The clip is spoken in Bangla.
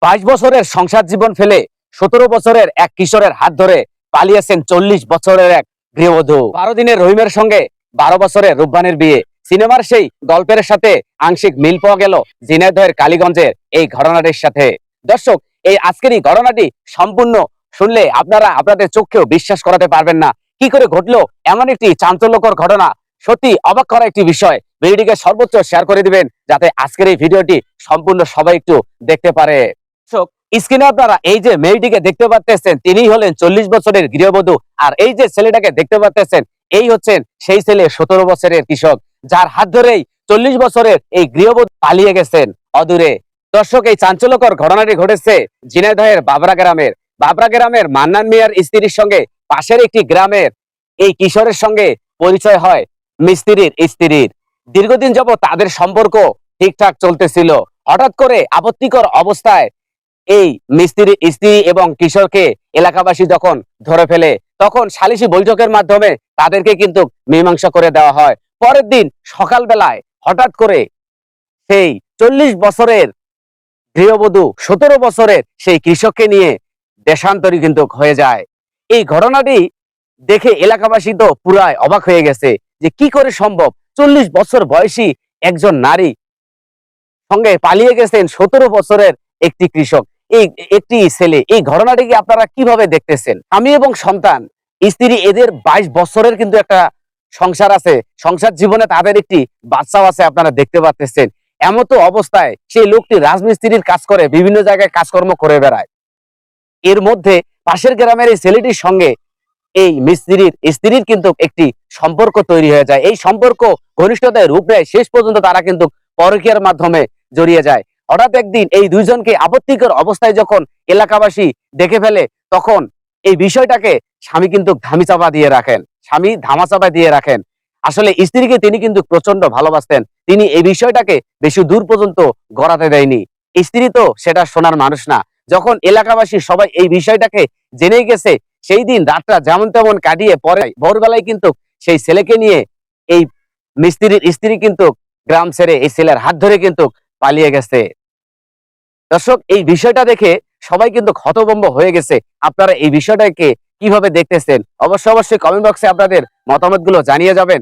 22 বছরের সংসার জীবন ফেলে 17 বছরের এক কিশোরের হাত ধরে পালিয়েছেন 40 বছরের এক গৃহবধূ। 12 দিনের রহিমের সঙ্গে 12 বছরের রূপবানের বিয়ে। সিনেমার সেই গল্পের সাথে আংশিক মিল পাওয়া গেল ঝিনাইদহের কালীগঞ্জের এই ঘটনাটির সাথে। দর্শক, এই আজকের এই ঘটনাটি সম্পূর্ণ শুনলে আপনারা আপনাদের চোখেও বিশ্বাস করাতে পারবেন না। কি করে ঘটলো এমন একটি চাঞ্চল্যকর ঘটনা, সত্যি অবাক করা একটি বিষয়। ভিডিওটিকে সর্বোচ্চ শেয়ার করে দিবেন যাতে আজকের এই ভিডিওটি সম্পূর্ণ সবাই একটু দেখতে পারে। স্ক্রিনে আপনারা এই যে মেয়েটিকে দেখতে পাচ্ছেন, তিনি হলেন 40 বছরের গৃহবধূ। আর এই যে ছেলেটাকে দেখতে পাচ্ছেন, এই হচ্ছেন সেই ছেলে 17 বছরের কৃষক, যার হাত ধরেই 40 বছরের এই গৃহবধূ পালিয়ে গেছেন অদূরে। দর্শক, এই চাঞ্চল্যকর ঘটনাটি ঘটেছে ঝিনাইদহের বাবরা গ্রামের মান্নান মিয়ার স্ত্রীর সঙ্গে পাশের একটি গ্রামের এই কিশোরের সঙ্গে পরিচয় হয় মিস্ত্রির স্ত্রীর। দীর্ঘদিন যাবত তাদের সম্পর্ক ঠিকঠাক চলতেছিল। হঠাৎ করে আপত্তিকর অবস্থায় এই মিস্ত্রির স্ত্রী এবং কিশোরকে এলাকাবাসী যখন ধরে ফেলে, তখন সালিশি বৈঠকের মাধ্যমে তাদেরকে কিন্তু মীমাংসা করে দেওয়া হয়। পরের দিন সকালবেলায় হঠাৎ করে সেই 40 বছরের গৃহবধূ 17 বছরের সেই কৃষককে নিয়ে দেশান্তরী কিন্তু হয়ে যায়। এই ঘটনাটি দেখে এলাকাবাসী তো পুরাই অবাক হয়ে গেছে যে কি করে সম্ভব 40 বছর বয়সী একজন নারী সঙ্গে পালিয়ে গেছেন 17 বছরের একটি কৃষক, এই একটি ছেলে। এই ঘটনাটিকে আপনারা কিভাবে দেখতেছেন? স্বামী এবং সন্তান, স্ত্রী, এদের 22 বছরের কিন্তু একটা সংসার আছে। সংসার জীবনে তাদের একটি বাচ্চাও আছে, আপনারা দেখতে পাচ্ছেন। এমত অবস্থায় সেই লোকটি রাজমিস্ত্রির কাজ করে, বিভিন্ন জায়গায় কাজকর্ম করে বেড়ায়। এর মধ্যে পাশের গ্রামের এই ছেলেটির সঙ্গে এই মিস্ত্রির স্ত্রীর কিন্তু একটি সম্পর্ক তৈরি হয়ে যায়। এই সম্পর্ক ঘনিষ্ঠতায় রূপ নেয়, শেষ পর্যন্ত তারা কিন্তু পরকীয়ার মাধ্যমে জড়িয়ে যায়। হঠাৎ একদিন এই দুইজনকে আপত্তিকর অবস্থায় যখন এলাকাবাসী দেখে ফেলে, তখন এই বিষয়টাকে স্বামী কিন্তু ধামাচাপা দিয়ে রাখেন। আসলে স্ত্রীকে তিনি কিন্তু প্রচন্ড ভালোবাসতেন, তিনি এই বিষয়টাকে বেশি দূর পর্যন্ত গড়াতে দেয়নি। স্ত্রী তো সেটা শোনার মানুষ না। যখন এলাকাবাসী সবাই এই বিষয়টাকে জেনে গেছে, সেই দিন রাতটা যেমন তেমন কাটিয়ে পরে ভোরবেলায় কিন্তু সেই ছেলেকে নিয়ে এই মিস্ত্রির স্ত্রী কিন্তু গ্রাম ছেড়ে এই ছেলের হাত ধরে কিন্তু পালিয়ে গেছে। দর্শক, এই বিষয়টা দেখে সবাই কিন্তু হতভম্ব হয়ে গেছে। আপনারা এই বিষয়টাকে কিভাবে দেখতেছেন? অবশ্যই কমেন্ট বক্সে আপনাদের মতামতগুলো জানিয়ে যাবেন।